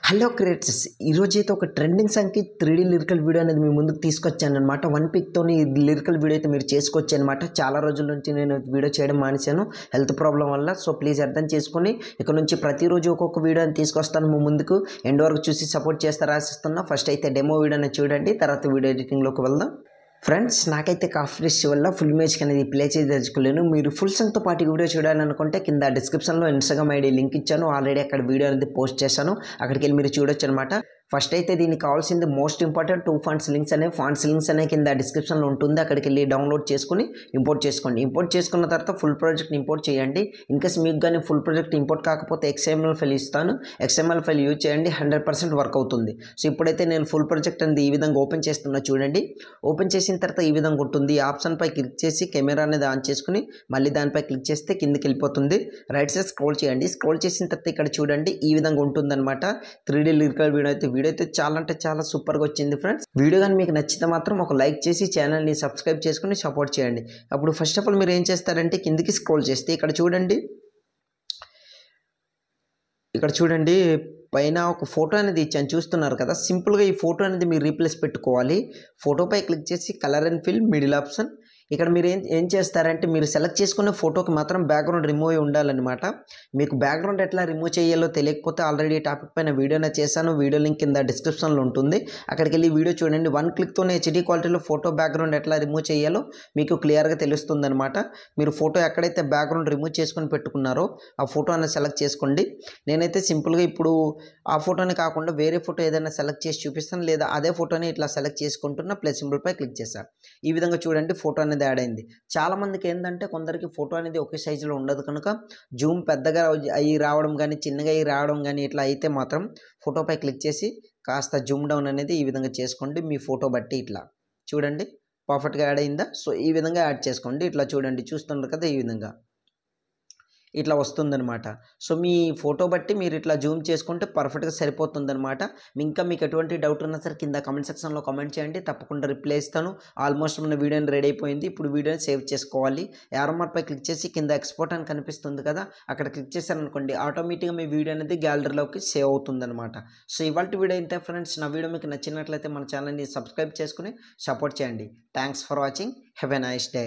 Hello creators ఈరోజైతే ఒక trending సాంగ్కి 3D లిరికల్ వీడియో అనేది మీ ముందుకు తీసుకొచ్చాను అనమాట. వన్ పిక్తోని లిరికల్ వీడియో అయితే మీరు చేసుకోవచ్చు అనమాట. చాలా రోజుల నుంచి నేను వీడియో చేయడం మానేశాను హెల్త్ ప్రాబ్లం వల్ల. సో ప్లీజ్ అర్థం చేసుకొని ఇక నుంచి ప్రతిరోజు ఒక్కొక్క వీడియో అని తీసుకొస్తాను మీ ముందుకు. ఎండ్ వరకు చూసి సపోర్ట్ చేస్తారా ఆశిస్తున్నా. ఫస్ట్ అయితే డెమో వీడియోని చూడండి, తర్వాత వీడియో ఎడిటింగ్లోకి వెళ్దాం. ఫ్రెండ్స్, నాకైతే కాఫీ వల్ల ఫుల్ మ్యూజిక్ అనేది ప్లే చేసి తెలుసుకోలేను. మీరు ఫుల్ సాంగ్తో పాటు వీడియో చూడాలనుకుంటే కింద డిస్క్రిప్షన్లో ఇన్స్టాగ్రామ్ ఐడి లింక్ ఇచ్చాను. ఆల్రెడీ అక్కడ వీడియో అనేది పోస్ట్ చేశాను, అక్కడికి వెళ్ళి మీరు చూడొచ్చు అనమాట. ఫస్ట్ అయితే దీనికి కావాల్సింది మోస్ట్ ఇంపార్టెంట్ 2 ఫాంట్స్ లింక్స్ అనే కింద డిస్క్రిప్షన్లో ఉంటుంది. అక్కడికి వెళ్ళి డౌన్లోడ్ చేసుకుని ఇంపోర్ట్ చేసుకోండి. ఇంపోర్ట్ చేసుకున్న తర్వాత ఫుల్ ప్రాజెక్ట్ ఇంపోర్ట్ చేయండి. ఇన్కేస్ మీకు కానీ ఫుల్ ప్రాజెక్ట్ ఇంపోర్ట్ కాకపోతే XML ఫైల్ ఇస్తాను, XML ఫైల్ యూజ్ చేయండి, 100% వర్క్ అవుతుంది. సో ఇప్పుడైతే నేను ఫుల్ ప్రాజెక్ట్ అనేది ఈ విధంగా ఓపెన్ చేస్తున్నా చూడండి. ఓపెన్ చేసిన తర్వాత ఈ విధంగా ఉంటుంది. ఈ ఆప్షన్పై క్లిక్ చేసి కెమెరా అనేది ఆన్ చేసుకుని మళ్ళీ దానిపై క్లిక్ చేస్తే కిందికి వెళ్ళిపోతుంది. రైట్ సైడ్ స్క్రోల్ చేయండి. స్క్రోల్ చేసిన తర్వాత ఇక్కడ చూడండి ఈ విధంగా ఉంటుందన్నమాట. 3D లిరికల్ వీడియో అయితే చాలా అంటే చాలా సూపర్గా వచ్చింది ఫ్రెండ్స్. వీడియో కానీ మీకు నచ్చితే మాత్రం ఒక లైక్ చేసి ఛానల్ని సబ్స్క్రైబ్ చేసుకుని సపోర్ట్ చేయండి. అప్పుడు ఫస్ట్ ఆఫ్ ఆల్ మీరు ఏం చేస్తారంటే కిందికి స్క్రోల్ చేస్తే ఇక్కడ చూడండి పైన ఒక ఫోటో అనేది ఇచ్చాను, చూస్తున్నారు కదా. సింపుల్గా ఈ ఫోటో అనేది మీరు రీప్లేస్ పెట్టుకోవాలి. ఫోటోపై క్లిక్ చేసి colour and fill middle option. ఇక్కడ మీరు ఏం చేస్తారంటే మీరు సెలెక్ట్ చేసుకునే ఫోటోకి మాత్రం బ్యాక్గ్రౌండ్ రిమూవ్ ఉండాలన్నమాట. మీకు బ్యాక్గ్రౌండ్ ఎట్లా రిమూవ్ చేయాలో తెలియకపోతే ఆల్రెడీ టాపిక్ పైన వీడియోనే చేశాను. వీడియో లింక్ కింద డిస్క్రిప్షన్లో ఉంటుంది, అక్కడికి వెళ్ళి వీడియో చూడండి. 1 క్లిక్తోనే HD క్వాలిటీలో ఫోటో బ్యాక్గ్రౌండ్ ఎట్లా రిమూవ్ చేయాలో మీకు క్లియర్గా తెలుస్తుంది అనమాట. మీరు ఫోటో ఎక్కడైతే బ్యాక్గ్రౌండ్ రిమూవ్ చేసుకొని పెట్టుకున్నారో ఆ ఫోటో అనేది సెలెక్ట్ చేసుకోండి. నేనైతే సింపుల్గా ఇప్పుడు ఆ ఫోటోని కాకుండా వేరే ఫోటో ఏదైనా సెలెక్ట్ చేసి చూపిస్తాను, లేదా అదే ఫోటోని ఇట్లా సెలెక్ట్ చేసుకుంటున్న ప్లస్ సింబల్పై క్లిక్ చేశాను. ఈ విధంగా చూడండి ఫోటో అనేది యాడ్ అయింది. చాలా మందికి ఏంటంటే కొందరికి ఫోటో అనేది ఒకే సైజులో ఉండదు కనుక జూమ్ పెద్దగా అయ్యి రావడం కానీ చిన్నగా అయ్యి రావడం కానీ ఇట్లా అయితే మాత్రం ఫోటోపై క్లిక్ చేసి కాస్త జూమ్ డౌన్ అనేది ఈ విధంగా చేసుకోండి. మీ ఫోటో బట్టి ఇట్లా చూడండి పర్ఫెక్ట్గా యాడ్ అయిందా. సో ఈ విధంగా యాడ్ చేసుకోండి. ఇట్లా చూడండి, చూస్తున్నారు కదా, ఈ విధంగా ఇట్లా వస్తుందన్నమాట. సో మీ ఫోటో బట్టి మీరు ఇట్లా జూమ్ చేసుకుంటే పర్ఫెక్ట్గా సరిపోతుందన్నమాట. ఇంకా మీకు ఎటువంటి డౌట్ ఉన్నా సరే కింద కామెంట్ సెక్షన్లో కామెంట్ చేయండి, తప్పకుండా రిప్లై ఇస్తాను. ఆల్మోస్ట్ మన వీడియోని రెడీ అయిపోయింది. ఇప్పుడు వీడియోని సేవ్ చేసుకోవాలి. యారో మార్క్పై క్లిక్ చేసి కింద ఎక్స్పోర్ట్ అని కనిపిస్తుంది కదా, అక్కడ క్లిక్ చేశారనుకోండి ఆటోమేటిక్గా మీ వీడియో అనేది గ్యాలరీలోకి సేవ్ అవుతుందన్నమాట. సో ఇవాళ వీడియో ఇంతే ఫ్రెండ్స్. నా వీడియో మీకు నచ్చినట్లయితే మన ఛానల్ని సబ్స్క్రైబ్ చేసుకుని సపోర్ట్ చేయండి. Thanks for watching. Have a nice day.